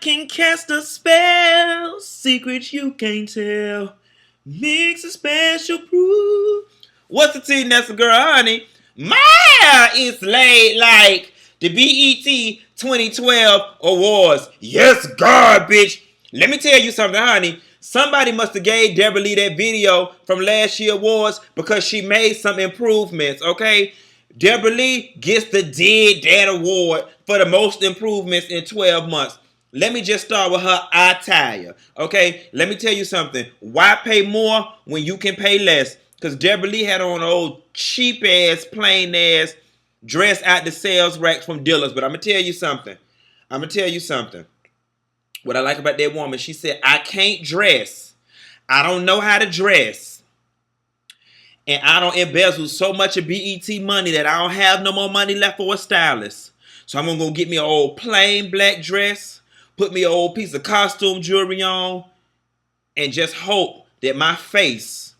can cast a spell, secrets you can't tell. Mix a special brew. What's the tea, Nessa girl, honey? My is laid like the BET 2012 awards. Yes, God, bitch. Let me tell you something, honey. Somebody must have gave Deborah Lee that video from last year's awards because she made some improvements, okay? Deborah Lee gets the Did That Award for the most improvements in 12 months. Let me just start with her attire, okay? Let me tell you something. Why pay more when you can pay less? Because Deborah Lee had on an old cheap-ass, plain-ass dress out the sales rack from Dillard's. But I'm going to tell you something. What I like about that woman, she said, I can't dress. I don't know how to dress. And I don't embezzle so much of BET money that I don't have no more money left for a stylist. So I'm going to go get me an old plain black dress, put me an old piece of costume jewelry on, and just hope that my face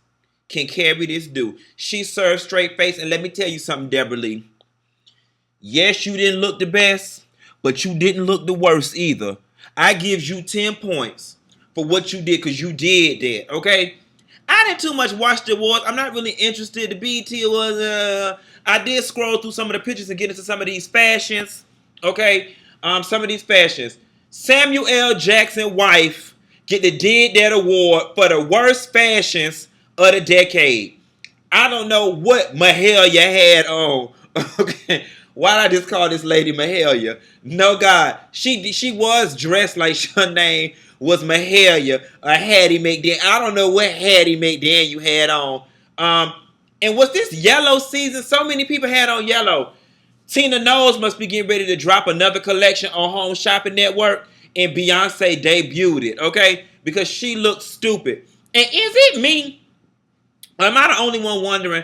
can carry this due. She served straight face. And let me tell you something, Deborah Lee. Yes, you didn't look the best, but you didn't look the worst either. I give you 10 points for what you did because you did that, okay? I didn't too much watch the awards. I'm not really interested. The BET was, I did scroll through some of the pictures and get into some of these fashions, okay? Some of these fashions. Samuel L. Jackson wife get the Did That Award for the worst fashions of the decade. I don't know what Mahalia had on, okay? Why did I just call this lady Mahalia? No, God. She was dressed like her name was Mahalia or Hattie McDaniel. I don't know what Hattie McDaniel you had on. And was this yellow season? So many people had on yellow. Tina Knowles must be getting ready to drop another collection on Home Shopping Network. And Beyonce debuted it, okay? Because she looks stupid. And is it me? Am I the only one wondering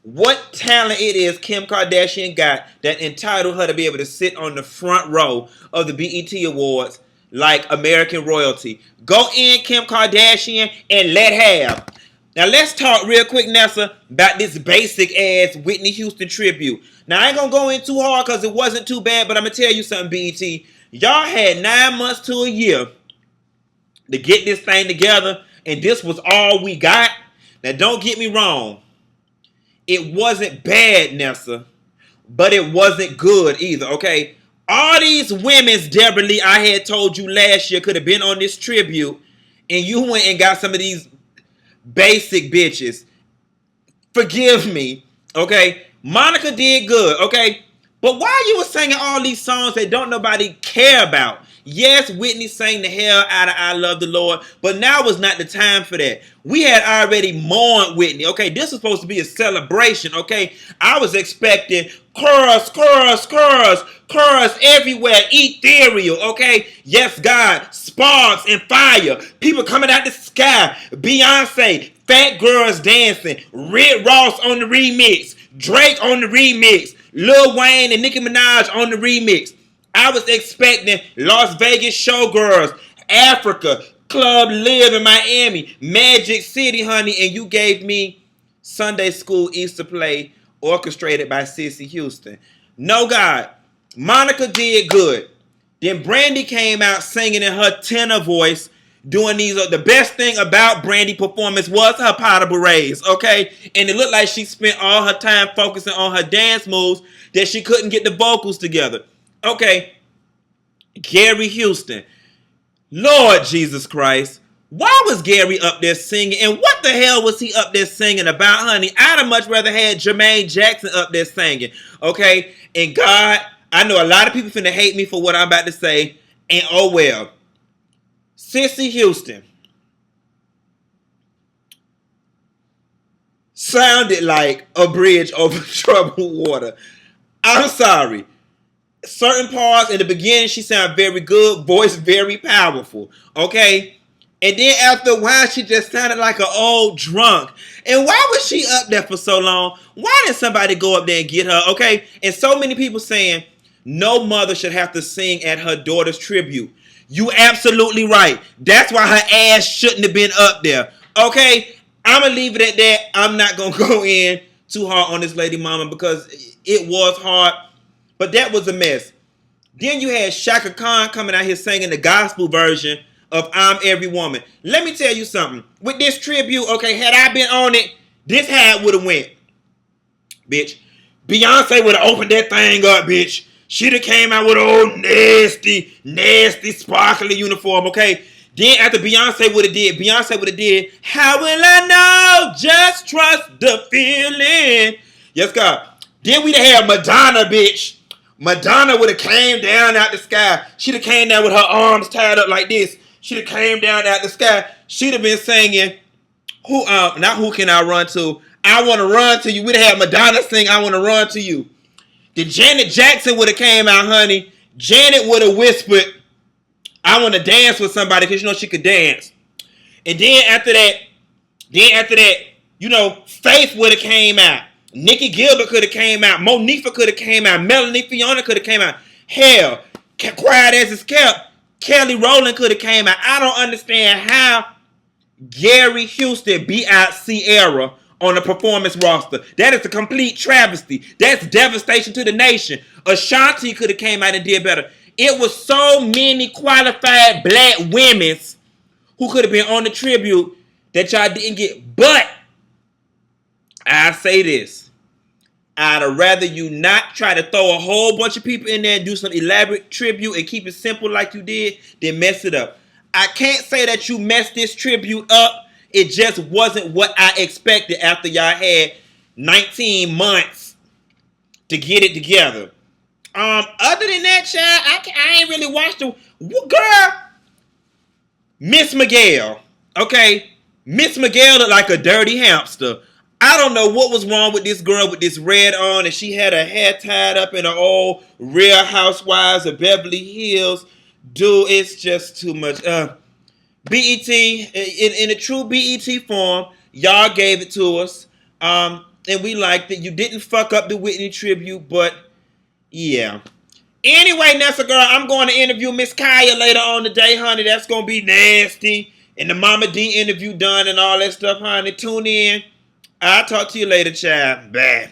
what talent it is Kim Kardashian got that entitled her to be able to sit on the front row of the BET Awards like American royalty? Go in, Kim Kardashian, and let have. Now let's talk real quick, Nessa, about this basic ass Whitney Houston tribute. Now I ain't gonna go in too hard because it wasn't too bad, but I'm gonna tell you something, BET. Y'all had 9 months to a year to get this thing together, and this was all we got. Now don't get me wrong. It wasn't bad, Nessa, but it wasn't good either, okay? All these women's, Deborah Lee, I had told you last year could have been on this tribute, and you went and got some of these basic bitches. Forgive me, okay? Monica did good, okay? But why you were singing all these songs that don't nobody care about? Yes, Whitney sang the hell out of I Love the Lord, but now was not the time for that. We had already mourned Whitney, okay? This was supposed to be a celebration, okay? I was expecting chorus, chorus, chorus, chorus everywhere, ethereal, okay? Yes, God, sparks and fire, people coming out the sky, Beyonce, fat girls dancing, Rick Ross on the remix, Drake on the remix, Lil Wayne and Nicki Minaj on the remix. I was expecting Las Vegas Showgirls, Africa, Club Live in Miami, Magic City, honey, and you gave me Sunday School Easter Play orchestrated by Cissy Houston. No, God. Monica did good. Then Brandy came out singing in her tenor voice, doing these. The best thing about Brandy's performance was her powder berets, okay? And it looked like she spent all her time focusing on her dance moves that she couldn't get the vocals together. Okay, Gary Houston. Lord Jesus Christ. Why was Gary up there singing? And what the hell was he up there singing about, honey? I'd have much rather had Jermaine Jackson up there singing. Okay? And God, I know a lot of people finna hate me for what I'm about to say. And oh well. Cissy Houston sounded like a bridge over troubled water. I'm sorry. Certain parts in the beginning, she sounded very good, voice very powerful, okay? And then after a while, she just sounded like an old drunk. And why was she up there for so long? Why didn't somebody go up there and get her, okay? And so many people saying, no mother should have to sing at her daughter's tribute. You absolutely right. That's why her ass shouldn't have been up there, okay? I'm going to leave it at that. I'm not going to go in too hard on this lady mama because it was hard. But that was a mess. Then you had Shaka Khan coming out here singing the gospel version of I'm Every Woman. Let me tell you something. With this tribute, okay, had I been on it, this hat would have went. Bitch. Beyonce would have opened that thing up, bitch. She'd have came out with an old nasty, sparkly uniform, okay? Then after Beyonce would have did, How Will I Know? Just trust the feeling. Yes, God. Then we'd have had Madonna, bitch. Madonna would have came down out the sky. She'd have came down with her arms tied up like this. She'd have came down out the sky. She'd have been singing, not Who Can I Run To? I Want to Run To You. We'd have had Madonna sing I Want to Run To You. Then Janet Jackson would have came out, honey. Janet would have whispered, I want to dance with somebody, because you know she could dance. And then after that, you know, Faith would have came out. Nikki Gilbert could have came out. Monifa could have came out. Melanie Fiona could have came out. Hell, Quiet As It's Kept, Kelly Rowland could have came out. I don't understand how Gary Houston beat out Sierra on the performance roster. That is a complete travesty. That's devastation to the nation. Ashanti could have came out and did better. It was so many qualified black women who could have been on the tribute that y'all didn't get. But I say this. I'd rather you not try to throw a whole bunch of people in there and do some elaborate tribute and keep it simple like you did than mess it up. I can't say that you messed this tribute up. It just wasn't what I expected after y'all had 19 months to get it together. Other than that, child, I ain't really watched the girl. Miss Miguel, okay, Miss Miguel looked like a dirty hamster. I don't know what was wrong with this girl with this red on, and she had her hair tied up in an old Real Housewives of Beverly Hills. Dude, it's just too much. BET, in a true BET form, y'all gave it to us, and we liked it. You didn't fuck up the Whitney tribute, but yeah. Anyway, Nessa girl, I'm going to interview Miss Kaya later on today, honey. That's going to be nasty. And the Mama D interview done and all that stuff, honey. Tune in. I'll talk to you later, child. Bye.